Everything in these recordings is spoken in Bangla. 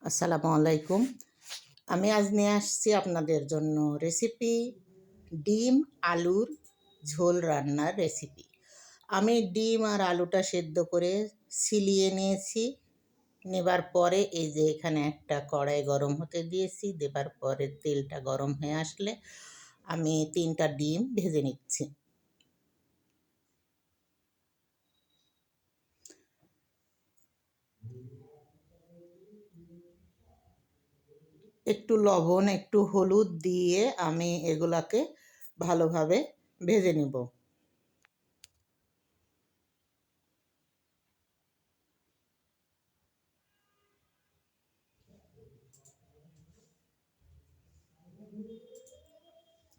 আসসালামু আলাইকুম। আমি আজ নিয়ে আসছি আপনাদের জন্য রেসিপি ডিম আলুর ঝোল রান্নার রেসিপি। আমি ডিম আর আলুটা সেদ্ধ করে ছিলিয়ে নিয়েছি। নেবার পরে এই যে এখানে একটা কড়াই গরম হতে দিয়েছি। দেবার পরে তেলটা গরম হয়ে আসলে আমি 3টা ডিম ভেজে নিচ্ছি। একটু লবণ, একটু হলুদ দিয়ে আমি এগুলাকে ভালোভাবে ভেজে নিব।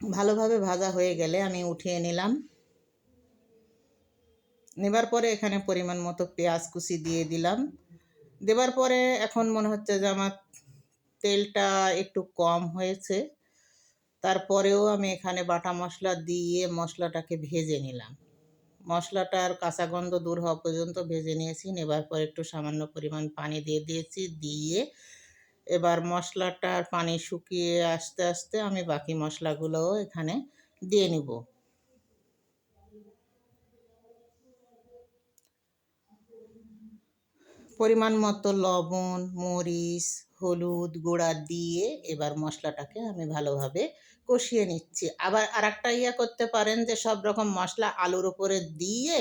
ভালোভাবে ভাজা হয়ে গেলে আমি উঠিয়ে নিলাম। নেবার পরে এখানে পরিমাণ মতো পেঁয়াজ কুচি দিয়ে দিলাম। দেবার পরে এখন মনে হচ্ছে যে আমার তেলটা একটু কম হয়েছে। তারপরেও আমি এখানে বাটা মশলা দিয়ে মশলাটাকে ভেজে নিলাম। মশলাটার কাঁচা গন্ধ দূর হওয়া পর্যন্ত ভেজে নিয়েছি। নেবার পর একটু সামান্য পরিমাণ পানি দিয়ে দিয়েছি। দিয়ে এবার মশলাটার পানি শুকিয়ে আস্তে আস্তে আমি বাকি মশলাগুলোও এখানে দিয়ে নিব। পরিমাণ মতো লবণ, মরিচ, হলুদ গুঁড়া দিয়ে এবার মশলাটাকে আমি ভালোভাবে কষিয়ে নিচ্ছি। আবার আরেকটা করতে পারেন যে সব রকম মশলা আলুর উপরে দিয়ে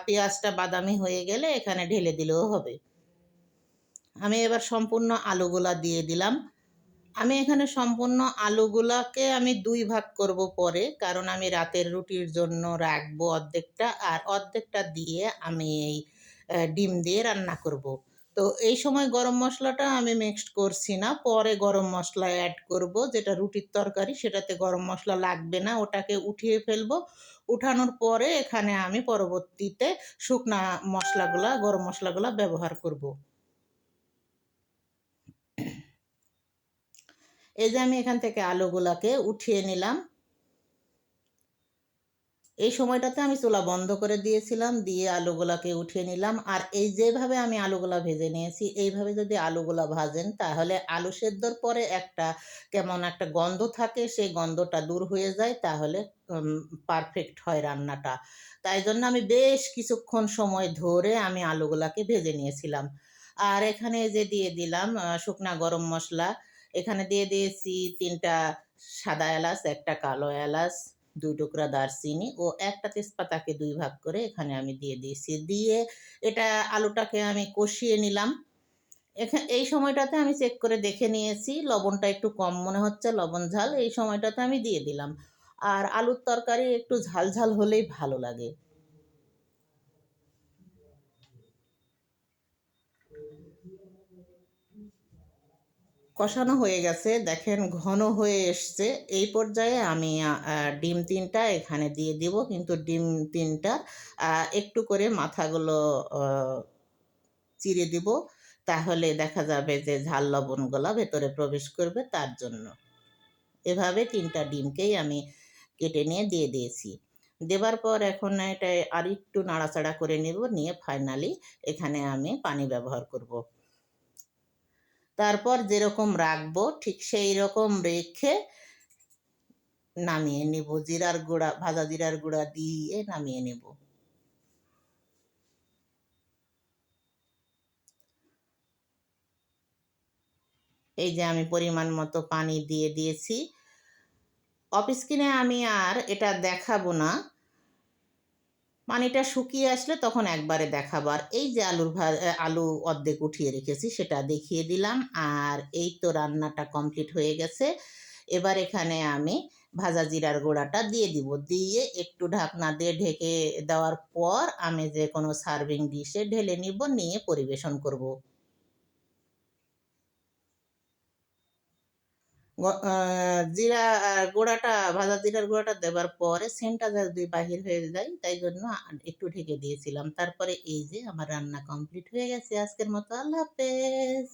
পেঁয়াজটা বাদামি হয়ে গেলে এখানে ঢেলে দিলেও হবে। আমি এবার সম্পূর্ণ আলুগুলা দিয়ে দিলাম। আমি এখানে সম্পূর্ণ আলুগুলাকে আমি 2 ভাগ করব পরে, কারণ আমি রাতের রুটির জন্য রাখবো অর্ধেকটা, আর অর্ধেকটা দিয়ে আমি এই ডিম দিয়ে রান্না করব। তো এই সময় গরম মশলাটা আমি মিক্সড করছি না, পরে গরম মশলা অ্যাড করব। যেটা রুটির তরকারি সেটাতে গরম মশলা লাগবে না, ওটাকে উঠিয়ে ফেলবো। উঠানোর পরে এখানে আমি পরবর্তীতে শুকনা মশলাগুলা, গরম মশলাগুলা ব্যবহার করব। এই যে আমি এখান থেকে আলুগুলাকে উঠিয়ে নিলাম। এই সময়টাতে আমি চুলা বন্ধ করে দিয়েছিলাম, দিয়ে আলুগুলাকে উঠিয়ে নিলাম। আর এই যেভাবে আমি আলুগুলা ভেজে নিয়েছি, এইভাবে যদি আলুগুলা ভাজেন তাহলে আলু সেদ্ধর পরে একটা কেমন একটা গন্ধ থাকে, সেই গন্ধটা দূর হয়ে যায়, তাহলে পারফেক্ট হয় রান্নাটা। তাই জন্য আমি বেশ কিছুক্ষণ সময় ধরে আমি আলুগুলাকে ভেজে নিয়েছিলাম। আর এখানে যে দিয়ে দিলাম শুকনা গরম মশলা। এখানে দিয়ে দিয়েছি 3টা সাদা এলাচ, একটা কালো এলাচ, 2 টুকরা দারচিনি ও একটা তেজপাতাকে 2 ভাগ করে এখানে আমি দিয়ে দিয়েছি। দিয়ে এটা আলুটাকে আমি কষিয়ে নিলাম। এই সময়টাতে আমি চেক করে দেখে নিয়েছি লবণটা একটু কম মনে হচ্ছে, লবণ ঝাল এই সময়টাতে আমি দিয়ে দিলাম। আর আলুর তরকারি একটু ঝাল ঝাল হলেই ভালো লাগে। কষানো হয়ে গেছে, দেখেন ঘন হয়ে এসছে। এই পর্যায়ে আমি ডিম 3টা এখানে দিয়ে দিব, কিন্তু ডিম 3টা একটু করে মাথাগুলো চিড়ে দিব। তাহলে দেখা যাবে যে ঝাল লবণগুলা ভেতরে প্রবেশ করবে, তার জন্য। এভাবে 3টা ডিমকেই আমি কেটে নিয়ে দিয়ে দিয়েছি। দেবার পর এখন এটা আরেকটু নাড়াচাড়া করে নেব, নিয়ে ফাইনালি এখানে আমি পানি ব্যবহার করব। তারপর যেরকম রাখবো ঠিক সেই রকম রেখে নামিয়ে নেব। জিরার গুঁড়া, ভাজা জিরার গুঁড়া দিয়ে নামিয়ে নেব। এই যে আমি পরিমাণ মতো পানি দিয়ে দিয়েছি। অফ স্ক্রিনে আমি আর এটা দেখাবো না, পানিটা শুকিয়ে আসলে তখন একবারে দেখাবো। আর এই যে আলু অর্ধেক উঠিয়ে রেখেছি সেটা দেখিয়ে দিলাম। আর এই তো রান্নাটা কমপ্লিট হয়ে গেছে। এবার এখানে আমি ভাজা জিরার গুঁড়াটা দিয়ে দিব। দিয়ে একটু ঢাকনা দিয়ে ঢেকে দেওয়ার পর আমি যে কোনো সার্ভিং ডিশে ঢেলে নিব, নিয়ে পরিবেশন করব। জিরা গুঁড়াটা, ভাজা জিরার গুঁড়াটা দেওয়ার পরে সেন্টটা যদি বাহির হয়ে যায়, তাই জন্য একটু ঢেকে দিয়েছিলাম। তারপরে এই যে আমার রান্না কমপ্লিট হয়ে গেছে। আজকের মতো আল্লাহ হাফেজ।